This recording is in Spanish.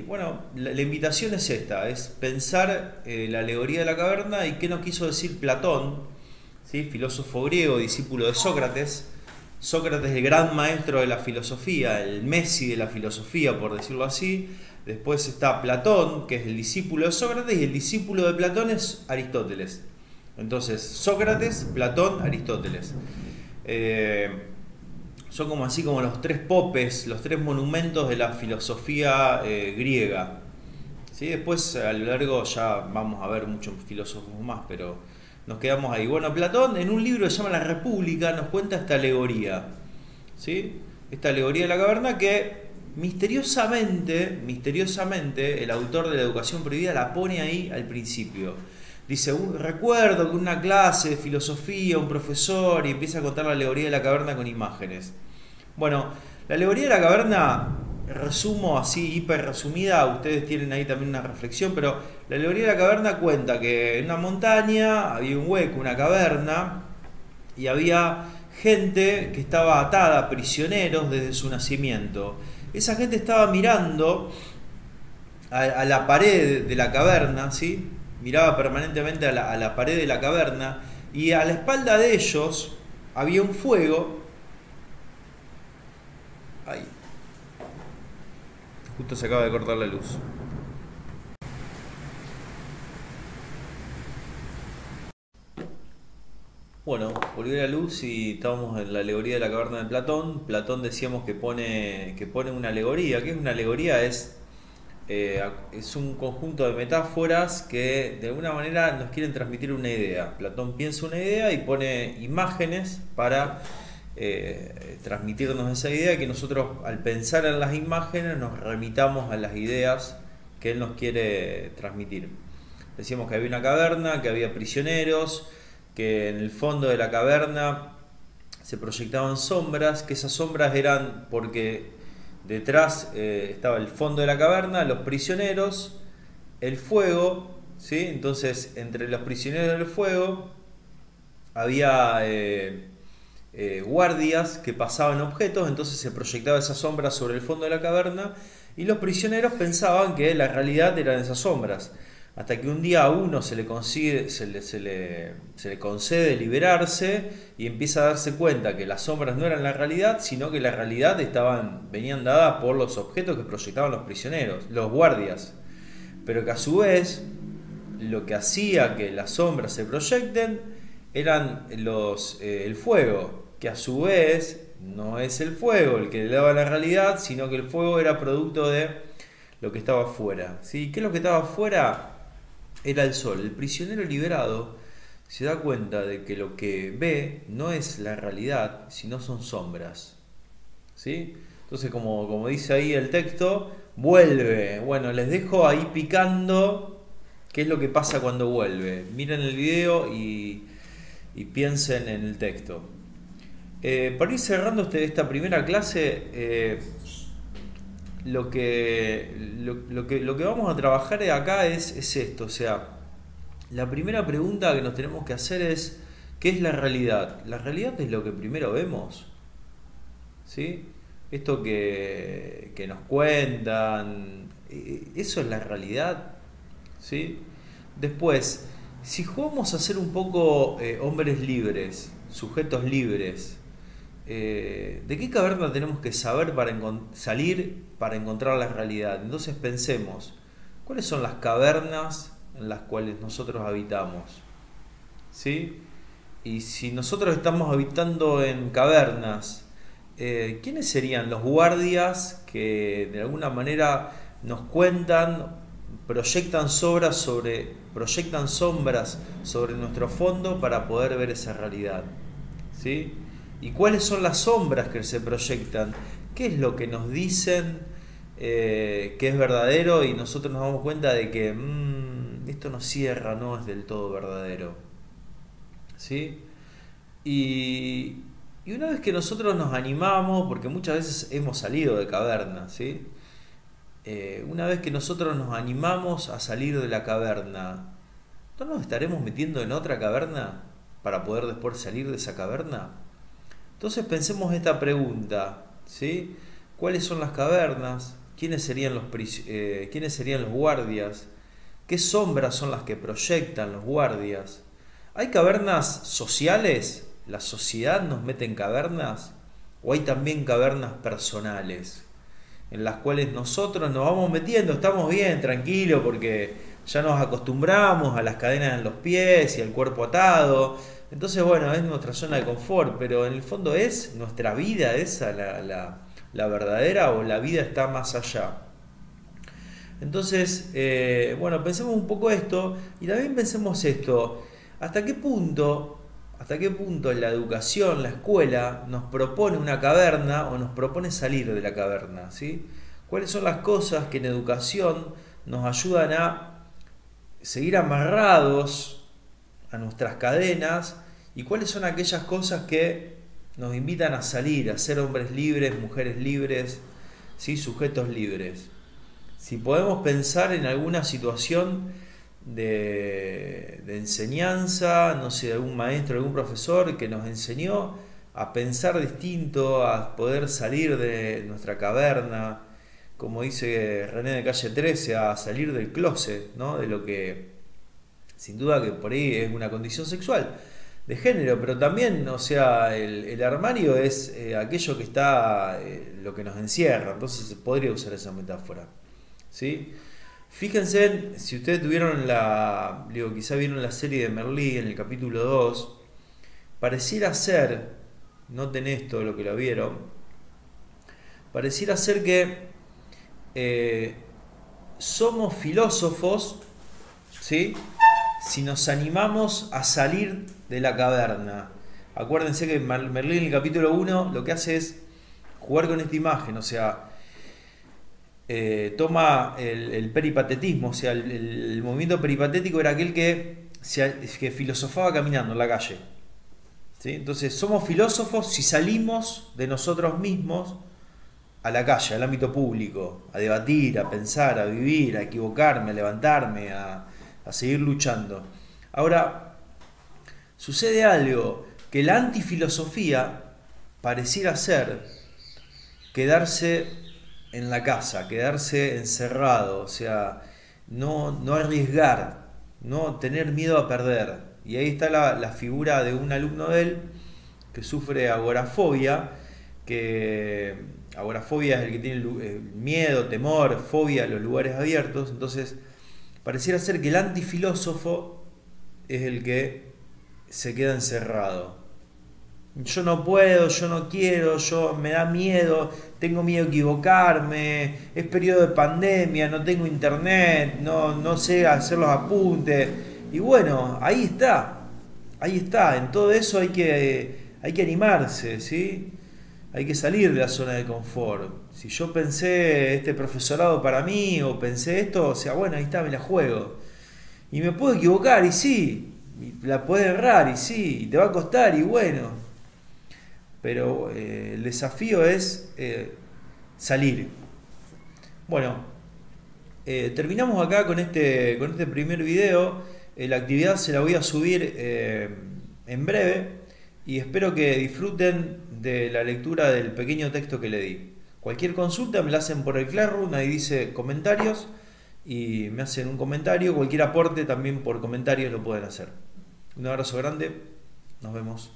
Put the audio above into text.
Bueno, la invitación es esta, es pensar la alegoría de la caverna y qué nos quiso decir Platón, ¿sí? Filósofo griego, discípulo de Sócrates. Sócrates, el gran maestro de la filosofía, el Messi de la filosofía, por decirlo así. Después está Platón, que es el discípulo de Sócrates, y el discípulo de Platón es Aristóteles. Entonces, Sócrates, Platón, Aristóteles. Son como así como los tres popes, los tres monumentos de la filosofía griega. ¿Sí? Después a lo largo ya vamos a ver muchos filósofos más, pero nos quedamos ahí. Bueno, Platón en un libro que se llama La República nos cuenta esta alegoría. ¿Sí? Esta alegoría de la caverna que misteriosamente el autor de La Educación Prohibida la pone ahí al principio. Dice, recuerdo que en una clase de filosofía, un profesor, y empieza a contar la alegoría de la caverna con imágenes. Bueno, la alegoría de la caverna, resumo así, hiper resumida, ustedes tienen ahí también una reflexión, pero la alegoría de la caverna cuenta que en una montaña había un hueco, una caverna, y había gente que estaba atada, prisioneros desde su nacimiento. Esa gente estaba mirando a la pared de la caverna, ¿sí? Miraba permanentemente a la pared de la caverna, y a la espalda de ellos había un fuego. Ahí. Justo se acaba de cortar la luz. Bueno, volvió la luz y estábamos en la alegoría de la caverna de Platón. Platón decíamos que pone una alegoría. ¿Qué es una alegoría? Es un conjunto de metáforas que de alguna manera nos quieren transmitir una idea. Platón piensa una idea y pone imágenes para transmitirnos esa idea, que nosotros al pensar en las imágenes nos remitamos a las ideas que él nos quiere transmitir. Decíamos que había una caverna, que había prisioneros, que en el fondo de la caverna se proyectaban sombras, que esas sombras eran porque detrás estaba el fondo de la caverna, los prisioneros, el fuego, ¿sí? Entonces entre los prisioneros del fuego había guardias que pasaban objetos, entonces se proyectaba esa sombra sobre el fondo de la caverna y los prisioneros pensaban que la realidad eran esas sombras. Hasta que un día a uno se le concede liberarse y empieza a darse cuenta que las sombras no eran la realidad, sino que la realidad venían dadas por los objetos que proyectaban los prisioneros, los guardias. Pero que a su vez lo que hacía que las sombras se proyecten eran el fuego, que a su vez no es el fuego el que le daba la realidad, sino que el fuego era producto de lo que estaba afuera. ¿Sí? ¿Qué es lo que estaba afuera? Era el sol. El prisionero liberado se da cuenta de que lo que ve no es la realidad, sino son sombras. ¿Sí? Entonces, como dice ahí el texto, vuelve. Bueno, les dejo ahí picando qué es lo que pasa cuando vuelve. Miren el video y piensen en el texto. Para ir cerrando esta primera clase, lo que vamos a trabajar acá es esto. O sea, la primera pregunta que nos tenemos que hacer es: ¿qué es la realidad? ¿La realidad es lo que primero vemos? ¿Sí? Esto que nos cuentan, ¿eso es la realidad? ¿Sí? Después, si jugamos a ser un poco hombres libres, sujetos libres, ¿de qué caverna tenemos que saber para salir para encontrar la realidad? Entonces pensemos, ¿cuáles son las cavernas en las cuales nosotros habitamos? ¿Sí? Y si nosotros estamos habitando en cavernas, ¿quiénes serían los guardias que de alguna manera nos cuentan, proyectan sombras sobre nuestro fondo para poder ver esa realidad? ¿Sí? ¿Y cuáles son las sombras que se proyectan? ¿Qué es lo que nos dicen que es verdadero y nosotros nos damos cuenta de que esto no cierra, no es del todo verdadero? ¿Sí? Y una vez que nosotros nos animamos, porque muchas veces hemos salido de caverna, ¿sí? Una vez que nosotros nos animamos a salir de la caverna, ¿no nos estaremos metiendo en otra caverna para poder después salir de esa caverna? Entonces pensemos esta pregunta, ¿sí? ¿Cuáles son las cavernas? quiénes serían los guardias, qué sombras son las que proyectan los guardias. ¿Hay cavernas sociales? ¿La sociedad nos mete en cavernas? ¿O hay también cavernas personales en las cuales nosotros nos vamos metiendo? Estamos bien, tranquilos, porque ya nos acostumbramos a las cadenas en los pies y al cuerpo atado. Entonces, bueno, es nuestra zona de confort, pero en el fondo es nuestra vida esa la verdadera, o la vida está más allá. Entonces, bueno, pensemos un poco esto y también pensemos esto. ¿Hasta qué punto la educación, la escuela, nos propone una caverna o nos propone salir de la caverna? ¿Sí? ¿Cuáles son las cosas que en educación nos ayudan a seguir amarrados a nuestras cadenas? ¿Y cuáles son aquellas cosas que nos invitan a salir, a ser hombres libres, mujeres libres, ¿sí? Sujetos libres? Si podemos pensar en alguna situación de enseñanza, no sé, de algún maestro, algún profesor que nos enseñó a pensar distinto, a poder salir de nuestra caverna, como dice René de Calle 13, a salir del closet, ¿no? De lo que sin duda que por ahí es una condición sexual, de género, pero también, o sea, el armario es aquello que está, lo que nos encierra, entonces se podría usar esa metáfora, ¿sí? Fíjense, si ustedes tuvieron quizá vieron la serie de Merlí en el capítulo 2, pareciera ser, noten esto, lo que lo vieron, pareciera ser que somos filósofos, ¿sí? Si nos animamos a salir de la caverna. Acuérdense que Merlí en el capítulo 1 lo que hace es jugar con esta imagen, o sea, toma el peripatetismo, o sea, el movimiento peripatético era aquel que filosofaba caminando en la calle, ¿sí? Entonces somos filósofos si salimos de nosotros mismos a la calle, al ámbito público, a debatir, a pensar, a vivir, a equivocarme, a levantarme, a seguir luchando. Ahora, sucede algo, que la antifilosofía pareciera ser quedarse en la casa, quedarse encerrado, o sea, no arriesgar, no tener miedo a perder. Y ahí está la figura de un alumno de él que sufre agorafobia, que agorafobia es el que tiene miedo, temor, fobia a los lugares abiertos. Entonces pareciera ser que el antifilósofo es el que se queda encerrado. Yo no puedo, yo no quiero, me da miedo, tengo miedo a equivocarme, es periodo de pandemia, no tengo internet, no sé hacer los apuntes. Y bueno, ahí está, en todo eso hay que animarse, ¿sí? Hay que salir de la zona de confort. Si yo pensé este profesorado para mí, o pensé esto, o sea, bueno, ahí está, me la juego. Y me puedo equivocar, y sí, y la puedes errar, y sí, y te va a costar, y bueno. Pero el desafío es salir. Bueno, terminamos acá con este primer video. La actividad se la voy a subir en breve y espero que disfruten de la lectura del pequeño texto que le di. Cualquier consulta me la hacen por el Classroom, ahí dice comentarios y me hacen un comentario. Cualquier aporte también por comentarios lo pueden hacer. Un abrazo grande, nos vemos.